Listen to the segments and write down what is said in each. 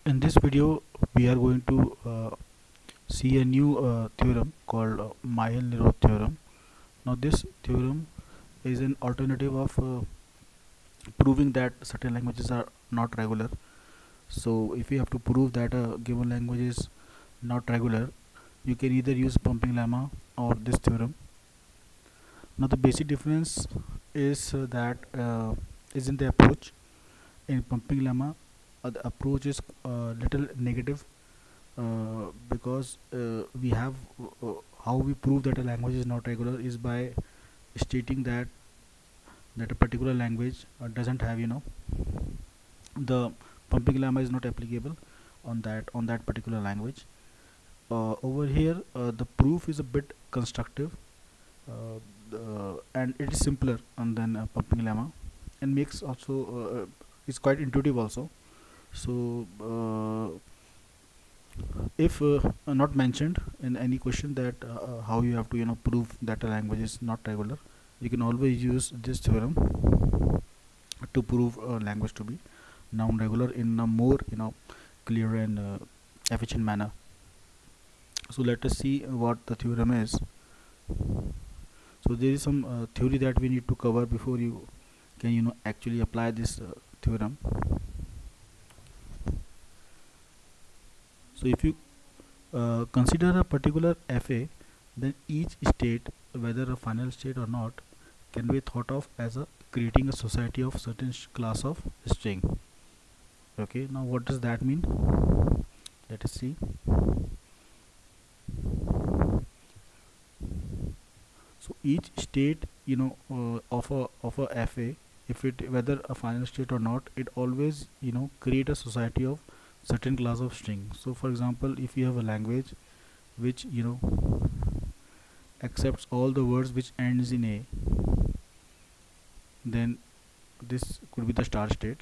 In this video, we are going to see a new theorem called Mayer-Leroux theorem. Now, this theorem is an alternative of proving that certain languages are not regular. So, if you have to prove that a given language is not regular, you can either use pumping lemma or this theorem. Now, the basic difference is that is in the approach. In pumping lemma, the approach is little negative because we have how we prove that a language is not regular is by stating that a particular language doesn't have the pumping lemma is not applicable on that particular language. Over here the proof is a bit constructive and it is simpler than pumping lemma and makes also is quite intuitive also. So if not mentioned in any question that how you have to prove that a language is not regular, you can always use this theorem to prove a language to be noun regular in a more clear and efficient manner. So let us see what the theorem is. So there is some theory that we need to cover before you can actually apply this theorem. So if you consider a particular FA, then each state, whether a final state or not, can be thought of as a creating a society of certain class of string. Okay, now what does that mean? Let us see. So each state of a FA, if it whether a final state or not, it always create a society of certain class of string. So for example, if you have a language which accepts all the words which ends in A, then this could be the start state.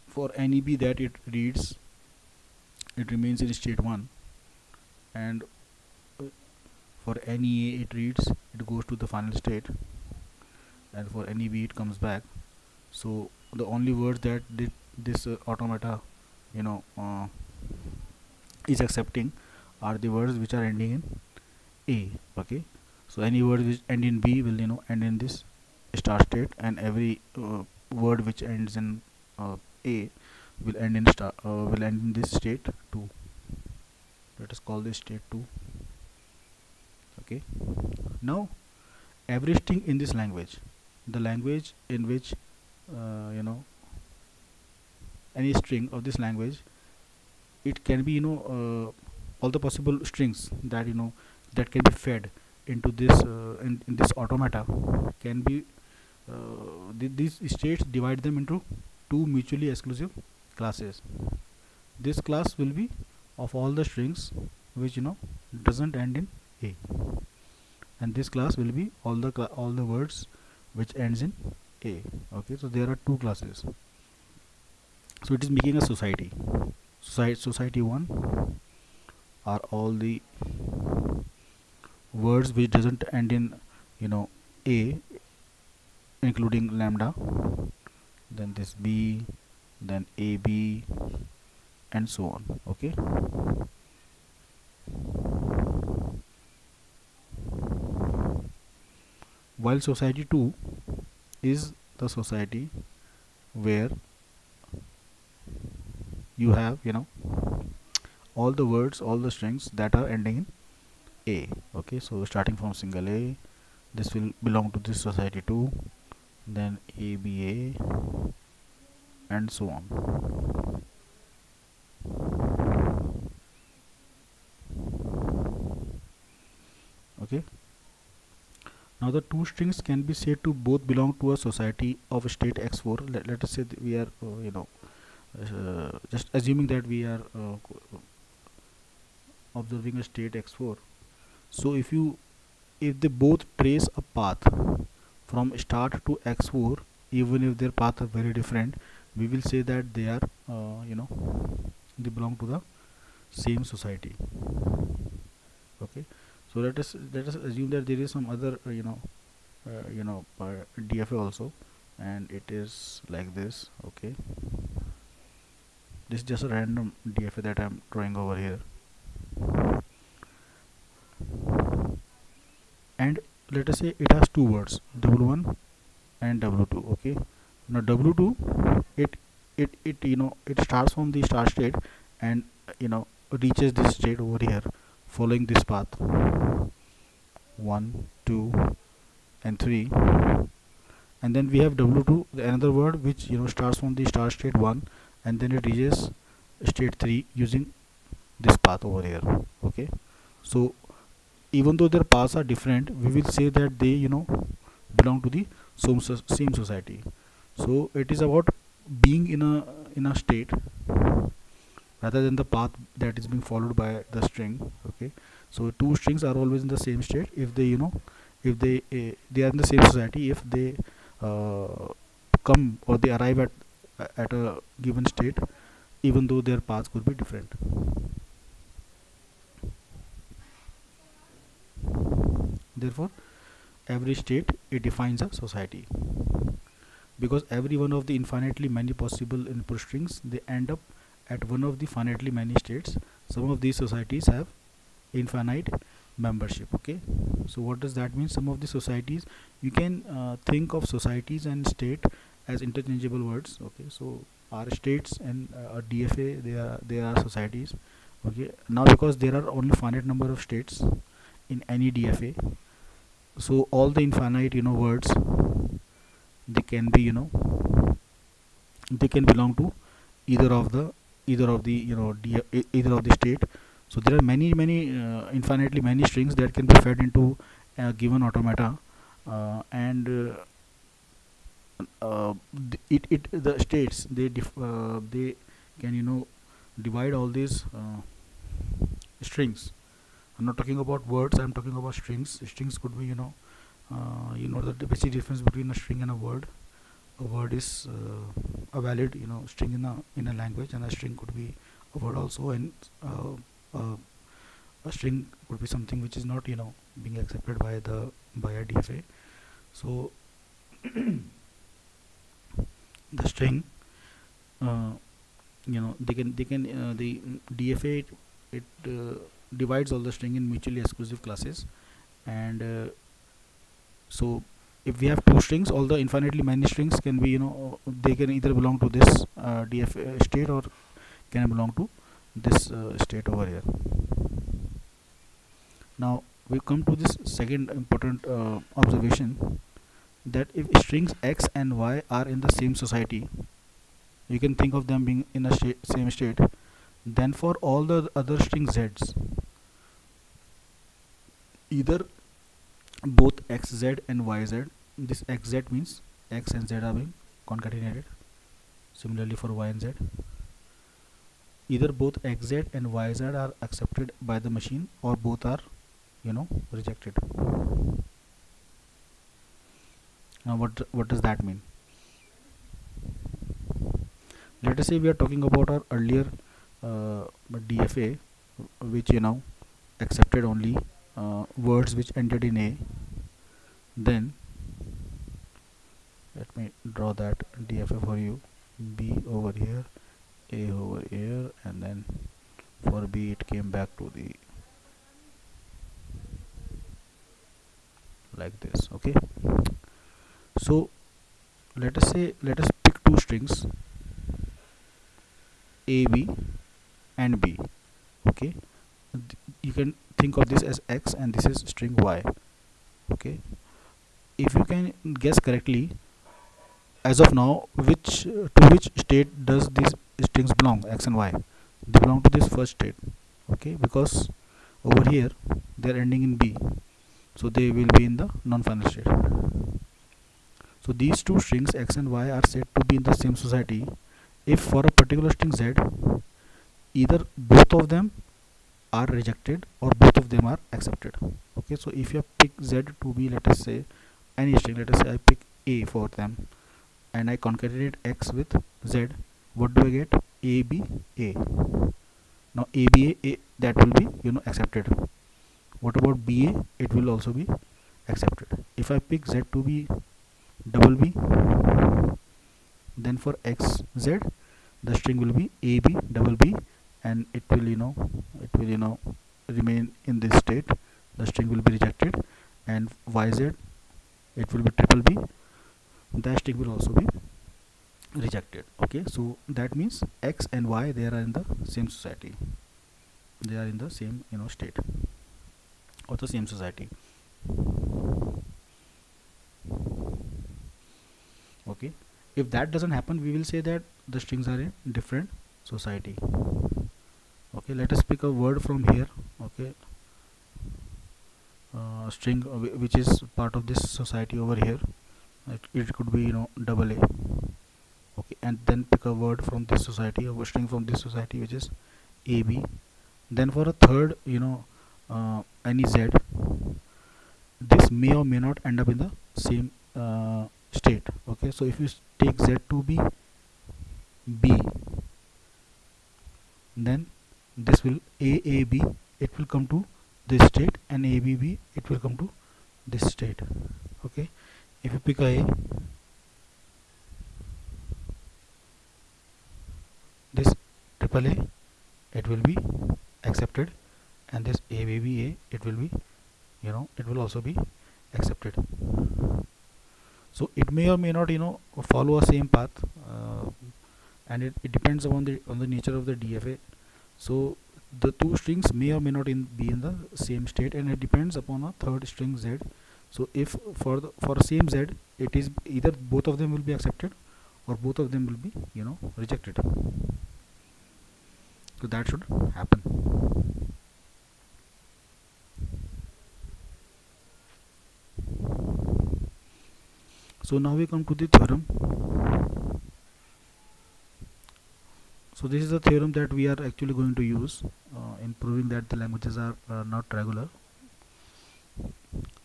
For any B that it reads, it remains in state 1, and for any A it reads, it goes to the final state, and for any B it comes back. So the only words that this automata is accepting are the words which are ending in A. Okay, so any word which end in B will end in this start state, and every word which ends in A will end in this state 2. Let us call this state 2. Okay, now every string in this language, the language in which any string of this language, it can be all the possible strings that that can be fed into this in this automata can be these states divide them into two mutually exclusive classes. This class will be of all the strings which doesn't end in A, and this class will be all the words which ends in A. Okay, so there are two classes. So it is making a society. Society 1 are all the words which doesn't end in A, including lambda, then this B, then AB, and so on. Okay, while society 2 is the society where you have all the words, all the strings that are ending in A. Okay, so starting from single A, this will belong to this society 2, then ABA, and so on. Okay, now the two strings can be said to both belong to a society of state x4. Let us say that we are just assuming that we are observing a state x4. So if they both trace a path from start to x4, even if their paths are very different, we will say that they are they belong to the same society. Okay, so let us assume that there is some other DFA also, and it is like this. Okay, This is just a random DFA that I'm drawing over here. And let us say it has two words, W1 and W2. Okay, now W2, it it starts from the start state and reaches this state over here following this path 1, 2 and 3. And then we have W2, another word which starts from the start state 1 and then it reaches state 3 using this path over here. Okay, so even though their paths are different, we will say that they belong to the same society. So it is about being in a state rather than the path that is being followed by the string. Okay, so two strings are always in the same state if they if they are in the same society, if they come or they arrive at a given state, even though their paths could be different. Therefore, every state, it defines a society, because every one of the infinitely many possible input strings, they end up at one of the finitely many states. Some of these societies have infinite membership. Okay, so what does that mean? Some of the societies, you can think of societies and state as interchangeable words. Okay, so our states and our DFA, they are societies. Okay, now because there are only finite number of states in any DFA, so all the infinite words, they can be they can belong to either of the either of the state. So there are many infinitely many strings that can be fed into a given automata, and the states, they can divide all these strings. I'm not talking about words, I'm talking about strings. Strings could be the basic difference between a string and a word. A word is a valid string in a language, and a string could be a word also, and a string could be something which is not being accepted by a DFA. So the string, they can the DFA, it divides all the string in mutually exclusive classes. And so if we have two strings, all the infinitely many strings can be they can either belong to this DFA state or can belong to this state over here. Now we come to this second important observation, that if strings x and y are in the same society, you can think of them being in a same state, then for all the other string z's, either both xz and yz, this xz means x and z are being concatenated, similarly for y and z, either both xz and yz are accepted by the machine or both are rejected. Now what does that mean? Let us say we are talking about our earlier DFA, which accepted only words which ended in a. Then let me draw that DFA for you. B over here, A over here, and then for B it came back to the like this. Okay, so let us pick two strings, A, B and B. Okay, you can think of this as x and this is string y. Okay, if you can guess correctly, as of now, to which state does these strings belong, x and y? They belong to this first state. Okay, because over here they are ending in B, so they will be in the non-final state. So these two strings x and y are said to be in the same society if for a particular string z, either both of them are rejected or both of them are accepted. Okay, so if you pick z to be, let us say, any string, let us say I pick A for them, and I concatenate x with z, what do I get? A, B, A. Now A, B, A, that will be accepted. What about B, A? It will also be accepted. If I pick z to be double B, then for x z, the string will be AB double B, and it will remain in this state. The string will be rejected, and YZ, it will be triple B, that string will also be rejected. Okay, so that means X and Y, they are in the same society, they are in the same state or the same society. Okay, if that doesn't happen, we will say that the strings are in different society. Okay, let us pick a word from here. Okay, string which is part of this society over here. It could be double A. Okay, and then pick a word from this society, a string from this society, which is AB. Then for a third, any Z, this may or may not end up in the same state. Okay, so if you take Z to be B, then this will AAB, it will come to this state, and ABB, it will come to this state. Okay, if you pick a, this triple A, it will be accepted, and this ABBA, it will be it will also be accepted. So it may or may not follow a same path, and it depends upon the nature of the DFA. So the two strings may or may not be in the same state, and it depends upon a third string Z. So if for same Z, it is either both of them will be accepted or both of them will be rejected. So that should happen. So now we come to the theorem. So this is a theorem that we are actually going to use in proving that the languages are not regular.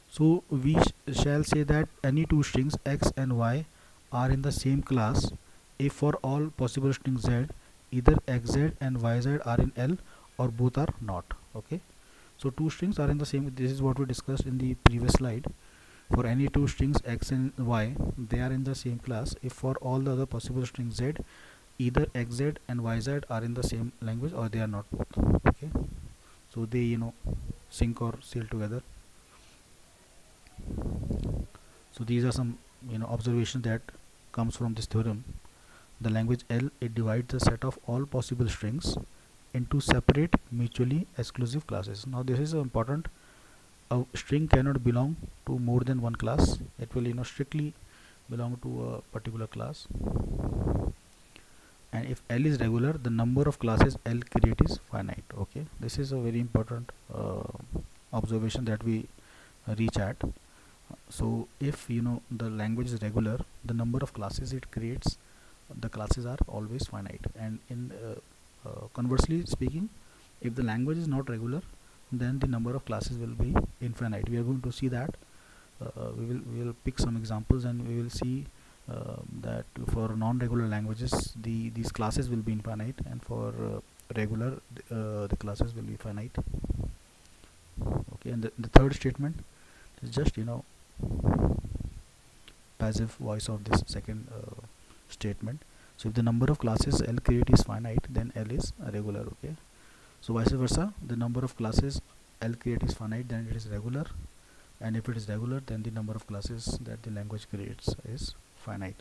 So we shall say that any two strings X and Y are in the same class if for all possible strings Z, either XZ and YZ are in L or both are not. Okay, so two strings are in the same, this is what we discussed in the previous slide. For any two strings X and Y, they are in the same class if for all the other possible strings Z, either XZ and YZ are in the same language or they are not both. Okay, so they sync or sail together. So these are some observations that comes from this theorem. The language L, it divides the set of all possible strings into separate mutually exclusive classes. Now this is important. A string cannot belong to more than one class. It will strictly belong to a particular class. And if L is regular, the number of classes L create is finite. Okay, this is a very important observation that we reach at. So if the language is regular, the number of classes it creates, the classes are always finite. And in conversely speaking, if the language is not regular, then the number of classes will be infinite. We are going to see that. We will pick some examples, and we will see that for non-regular languages these classes will be infinite, and for regular the classes will be finite. Okay, and the third statement is just passive voice of this second statement. So if the number of classes L create is finite, then L is regular. Okay, so vice versa, the number of classes L create is finite, then it is regular, and if it is regular, then the number of classes that the language creates is finite.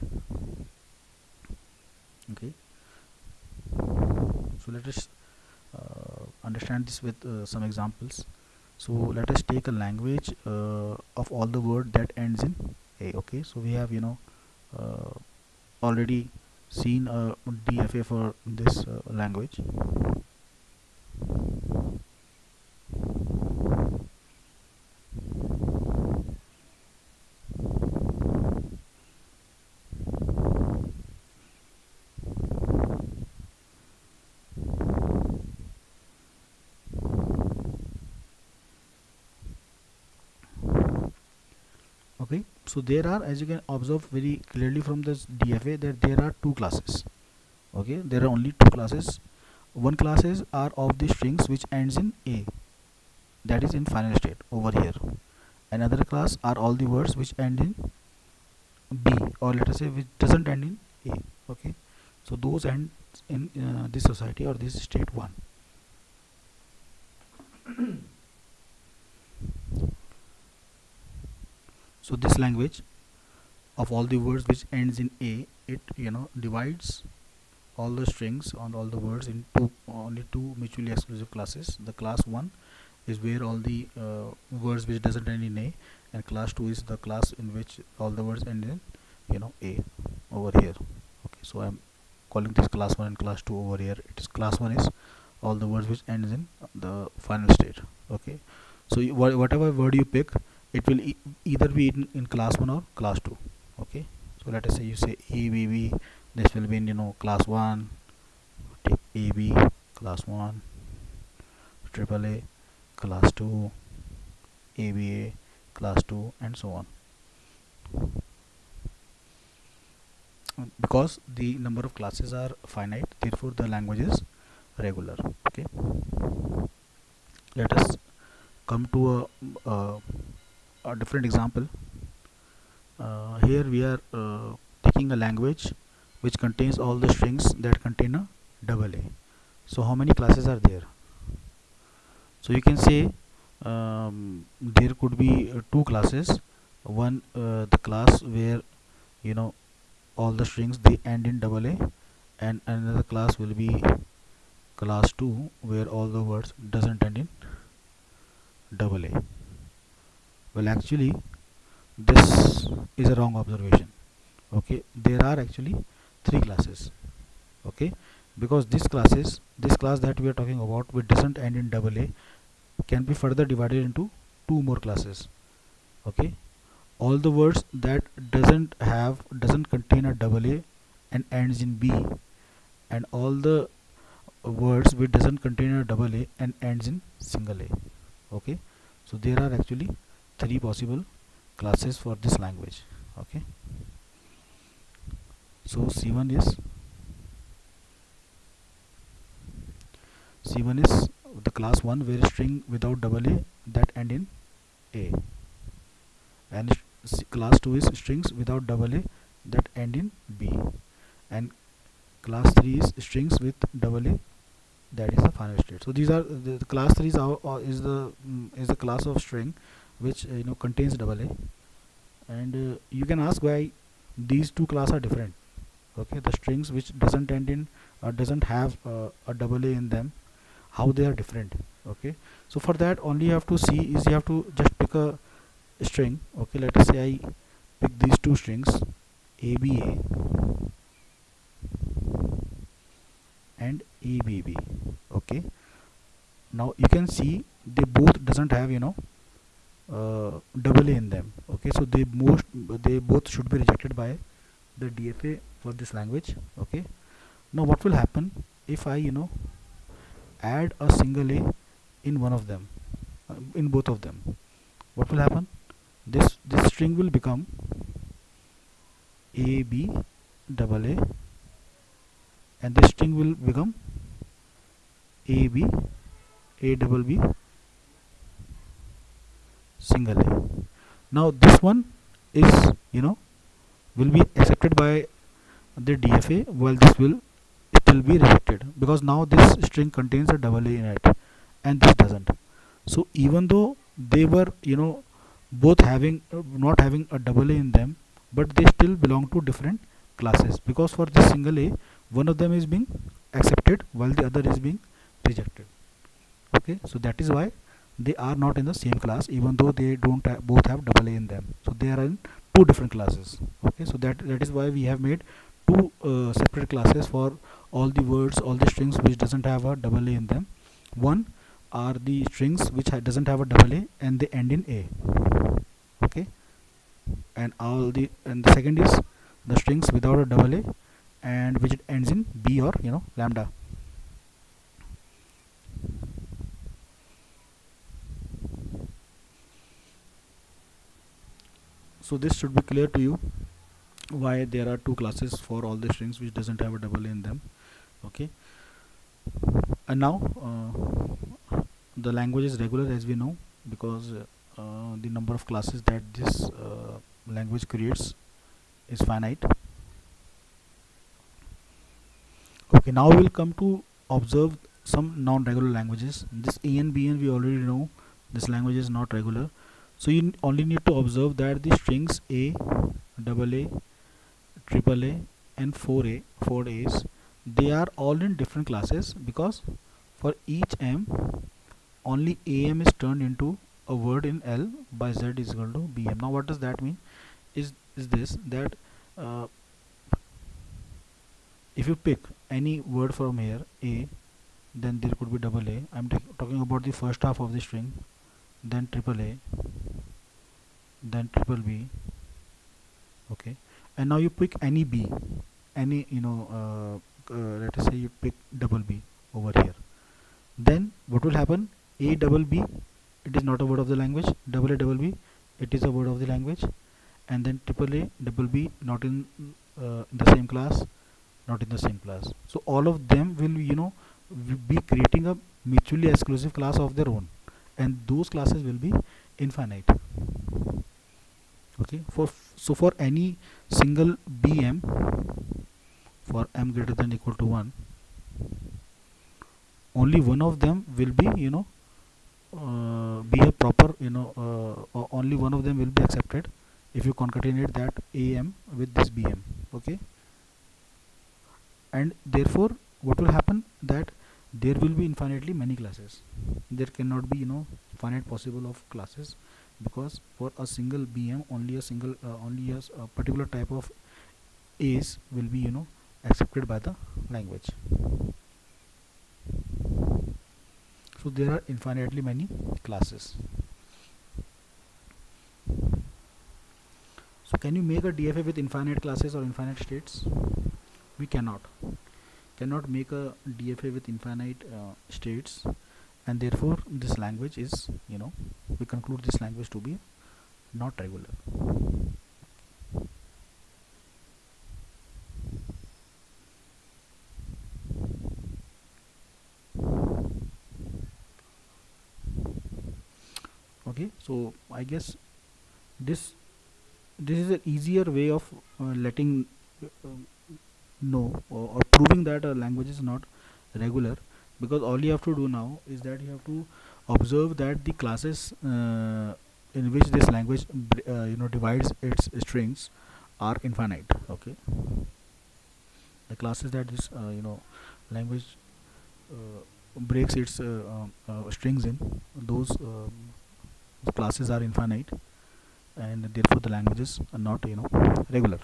Okay, so let us understand this with some examples. So let us take a language of all the word that ends in A. Okay, so we have already seen a DFA for this language. Okay, so there are, as you can observe very clearly from this DFA, that there are two classes. Okay, there are only two classes. One classes are of the strings which ends in A, that is in final state over here. Another class are all the words which end in B, or let us say which doesn't end in A. Okay, so those ends in this society or this state 1. So this language of all the words which ends in a, it divides all the strings on all the words into only two mutually exclusive classes. The class 1 is where all the words which doesn't end in a, and class 2 is the class in which all the words end in a over here. Okay, so I'm calling this class 1 and class 2 over here. It is class 1 is all the words which ends in the final state. Okay, so whatever word you pick, it will either be in class 1 or class 2. Okay, so let us say you say ABB, this will be in class 1. Take AB, class 1, AAA, class 2, ABA, class 2, and so on, because the number of classes are finite, therefore the language is regular. Okay, let us come to a different example. Here we are taking a language which contains all the strings that contain a double A. So how many classes are there? So you can say there could be two classes. One, the class where all the strings they end in double A, and another class will be class 2 where all the words doesn't end in double A. Well, actually this is a wrong observation. Okay, there are actually three classes. Okay, because this class that we are talking about, which doesn't end in double A, can be further divided into two more classes. Okay, all the words that doesn't contain a double A and ends in B, and all the words which doesn't contain a double A and ends in single A. Okay, so there are actually three possible classes for this language. Okay, so C1 is the class 1 where string without double A that end in A, and class 2 is strings without double A that end in B, and class 3 is strings with double A, that is the final state. So these are the class 3 is the class of string which contains double A, and you can ask why these two classes are different. Okay, the strings which doesn't end in doesn't have a double A in them, how they are different. Okay, so for that only you have to see is you have to just pick a string. Okay, let us say I pick these two strings ABA and ABB. Okay, now you can see they both doesn't have double A in them. Okay, so they both should be rejected by the DFA for this language. Okay, now what will happen if I add a single A in one of them, in both of them? What will happen? This string will become AB double A, and this string will become AB A double B single A. Now this one is will be accepted by the DFA, while this will still be rejected, because now this string contains a double A in it and this doesn't. So even though they were both having not having a double A in them, but they still belong to different classes, because for this single A one of them is being accepted while the other is being rejected. Okay, so that is why they are not in the same class, even though they don't both have double A in them. So they are in two different classes. Okay, so that is why we have made two separate classes for all the words, all the strings which doesn't have a double A in them. One are the strings which doesn't have a double A and they end in A. Okay, and the second is the strings without a double A and which ends in B or lambda. So this should be clear to you why there are two classes for all the strings which doesn't have a double A in them. Okay, and now the language is regular, as we know, because the number of classes that this language creates is finite. Okay, now we'll come to observe some non-regular languages. This AN BN we already know this language is not regular, so you only need to observe that the strings A, double A, triple A and 4A, 4A's, they are all in different classes, because for each M only AM is turned into a word in L by Z is equal to BM. Now what does that mean? Is this that uh, if you pick any word from here A, then there could be double A. I'm talking about the first half of the string, then triple A, then triple B. Okay, and now you pick any B, any let us say you pick double B over here. Then what will happen? A double B, it is not a word of the language. Double A double B, it is a word of the language. And then triple A double B, not in the same class, not in the same class. So all of them will be creating a mutually exclusive class of their own, and those classes will be infinite. Okay, so for any single BM, for m greater than equal to 1, only one of them will be be a proper only one of them will be accepted if you concatenate that AM with this BM. Okay, and therefore what will happen, that there will be infinitely many classes. There cannot be finite possible of classes, because for a single BM only a particular type of A's will be accepted by the language. So there are infinitely many classes. So can you make a DFA with infinite classes or infinite states? We cannot make a DFA with infinite states, and therefore this language is we conclude this language to be not regular. Okay, so I guess this is an easier way of letting know or proving that a language is not regular, because all you have to do now is that you have to observe that the classes in which this language divides its strings are infinite. Okay, the classes that this language breaks its strings in, those classes are infinite, and therefore the languages are not regular.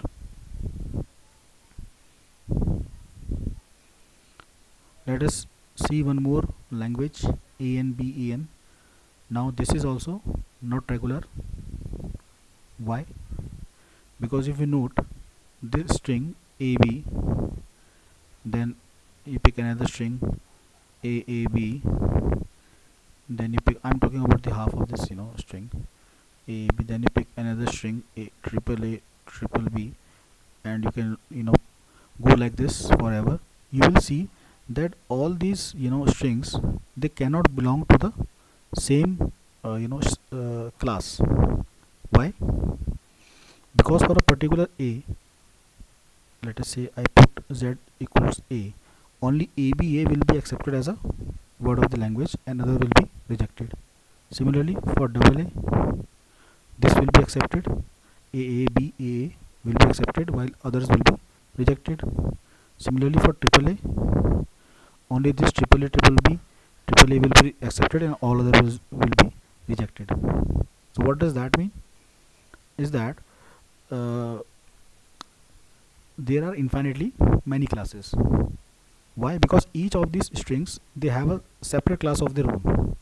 Let us see one more language, ANBEN. Now this is also not regular. Why? Because if you note this string AB, then you pick another string AAB, then you pick, I'm talking about the half of this string AB, then you pick another string A triple B, and you can go like this forever. You will see that all these strings, they cannot belong to the same class. Why? Because for a particular A, let us say I put Z equals A, only ABA will be accepted as a word of the language, and other will be rejected. Similarly for double A, this will be accepted, AABA will be accepted, while others will be rejected. Similarly for triple A, only this triple A will be accepted, and all others will be rejected. So what does that mean? Is that there are infinitely many classes. Why? Because each of these strings, they have a separate class of their own.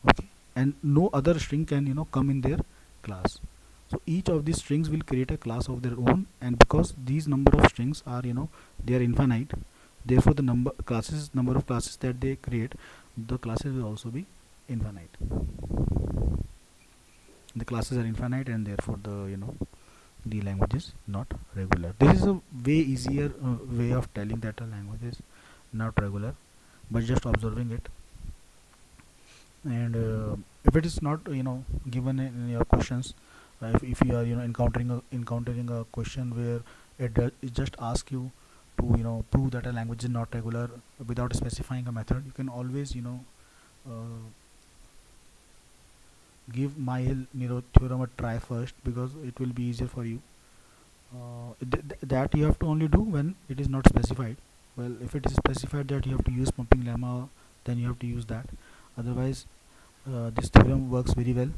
Okay, and no other string can come in their class. So each of these strings will create a class of their own, and because these number of strings are they are infinite, therefore the number of classes that they create, the classes will also be infinite. The classes are infinite, and therefore the language is not regular. This is a way easier way of telling that a language is not regular, but just observing it. And if it is not given in your questions, if you are encountering a question where it just asks you to prove that a language is not regular without specifying a method, you can always uh, give Mayer-Niro theorem a try first, because it will be easier for you. That you have to only do when it is not specified. Well, if it is specified that you have to use pumping lemma, then you have to use that. Otherwise, this theorem works very well,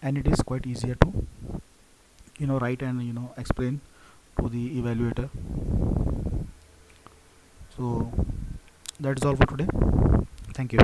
and it is quite easier to write and explain to the evaluator. So that's all for today. Thank you.